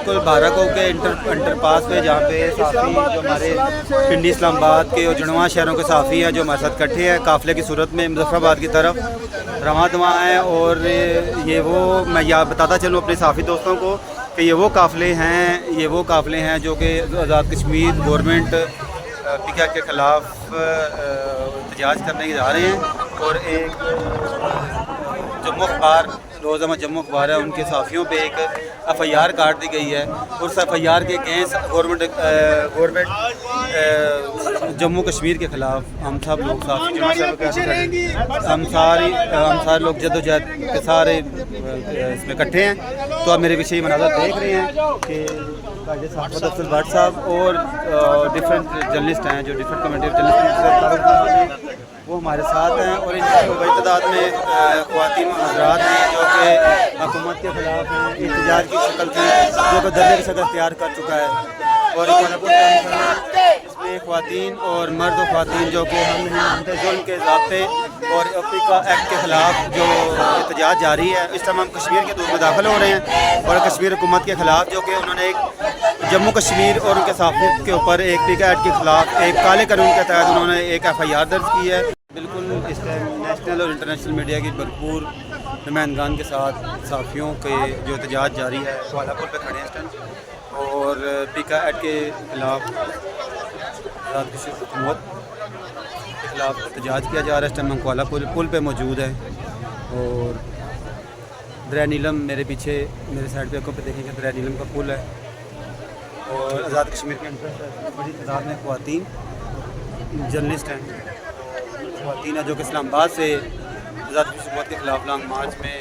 बिल्कुल भारको के अंडरपास पे, जहाँ पे साफ़ी जो हमारे पिंडी इस्लामाबाद के और जुड़वा शहरों के साफ़ी हैं जो हमारे साथ इकट्ठे हैं काफ़िले की सूरत में मुज़फ़्फ़राबाद की तरफ रवां दवा हैं। और ये वो मैं यहाँ बताता चलूँ अपने साफ़ी दोस्तों को कि ये वो काफ़िले हैं जो कि आज़ाद कश्मीर गवर्नमेंट पीके के ख़िलाफ़ एहतजाज करने जा रहे हैं। और एक जम्मू अखबार रोज़ाना जम्मू अखबार है, उनके साफ़ियों पे एक FIR काट दी गई है। उस FIR के अगेंस्ट गवर्नमेंट जम्मू कश्मीर के ख़िलाफ़ हम सब लोग हम सारे लोग जदोजहद के सारे इसमें इकट्ठे हैं। तो आप मेरे पीछे मनाज़र देख रहे हैं कि अफजल भट्ट साहब और डिफरेंट जर्नलिस्ट हैं जो डिफरेंट कम्युनिटी जर्नलिस्ट वो हमारे साथ हैं। और इन बड़ी तादाद में ख़वातीन हज़रात हैं जो कि हुकूमत के ख़िलाफ़ हैं, एहतजाज की शक्ल थी जो कि धरने की शक्ल इख्तियार कर चुका है। और इसमें ख़वातीन और मर्द और ख़वातीन जो कि हम नहीं मानते जुल्म के ज़ाब्ते और अफ्रीका एक्ट के ख़िलाफ़ जो एहतजाज जारी है। इस टाइम हम कश्मीर के दूर में दाखिल हो रहे हैं और कश्मीर हुकूमत के ख़िलाफ़ जो कि उन्होंने एक जम्मू कश्मीर और उनके साफ़ी के ऊपर एक पीका एक्ट के ख़िलाफ़ एक काले कानून के तहत उन्होंने एक FIR दर्ज की है। बिल्कुल इस टाइम नेशनल और इंटरनेशनल मीडिया की भरपूर नुमाइंदगान के साथ साफ़ियों के जो एहतजाज जारी है कोलापुर पे खड़े हैं इस टाइम। और पीका एक्ट के ख़िलाफ़ आज़ाद कश्मीर हुकूमत के ख़िलाफ़ एहतजाज किया जा रहा है। इस टाइम हम कोलापुर पुल पे मौजूद हैं और दरिया नीलम मेरे पीछे मेरे साइड पे पे देखेंगे दरिया नीलम का पुल है। और आज़ाद कश्मीर के अंदर बड़ी तादाद में ख़वातीन जर्नलिस्ट हैं, ख़वातीन हैं जो कि इस्लामाबाद से आज़ाद कश्मीर हुकूमत के ख़िलाफ़ लॉन्ग मार्च में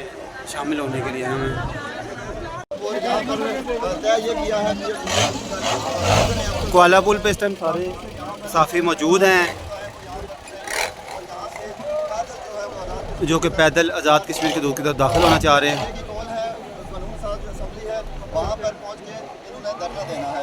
शामिल होने के लिए आए हैं। कोलापुर पे इस टाइम सारे साफ़ी मौजूद हैं जो कि पैदल आज़ाद कश्मीर के दूर की तरफ दाखिल होना चाह रहे हैं। वहाँ पर पहुँच के इन्होंने धरना देना है।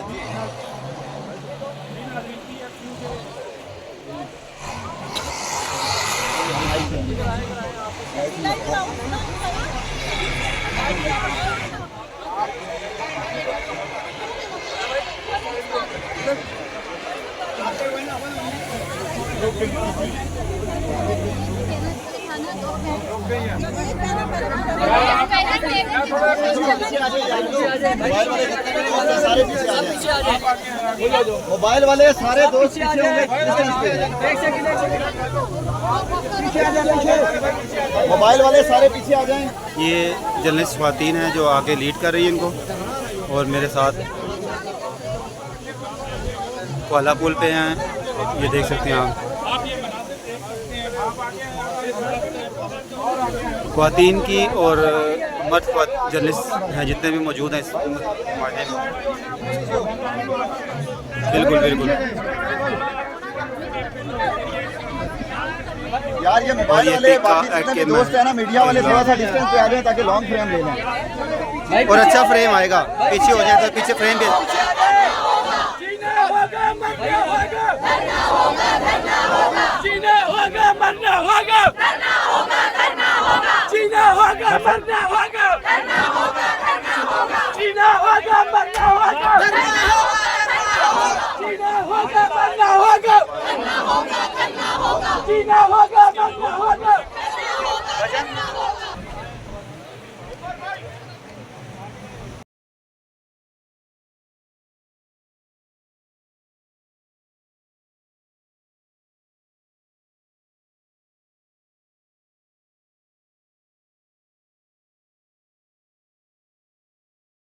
मोबाइल वाले सारे दोस्त पीछे होंगे, मोबाइल वाले सारे पीछे आ जाएं। ये जर्नलिस्ट ख़वातीन हैं जो आगे लीड कर रही हैं इनको। और मेरे साथ कोलापुर पे हैं, ये देख सकते हैं आप ख़वातीन की और मर्द जर्नलिस्ट हैं जितने भी मौजूद हैं इस मामले में। बिल्कुल बिल्कुल यार ये मोबाइल वाले बाकी जितने भी दोस्त हैं ना मीडिया वाले थोड़ा सा डिस्टेंस पे आ जाएं ताकि लॉन्ग फ्रेम ले लें और अच्छा फ्रेम आएगा। पीछे हो जाए तो पीछे फ्रेम भी जीना होगा, मरना होगा।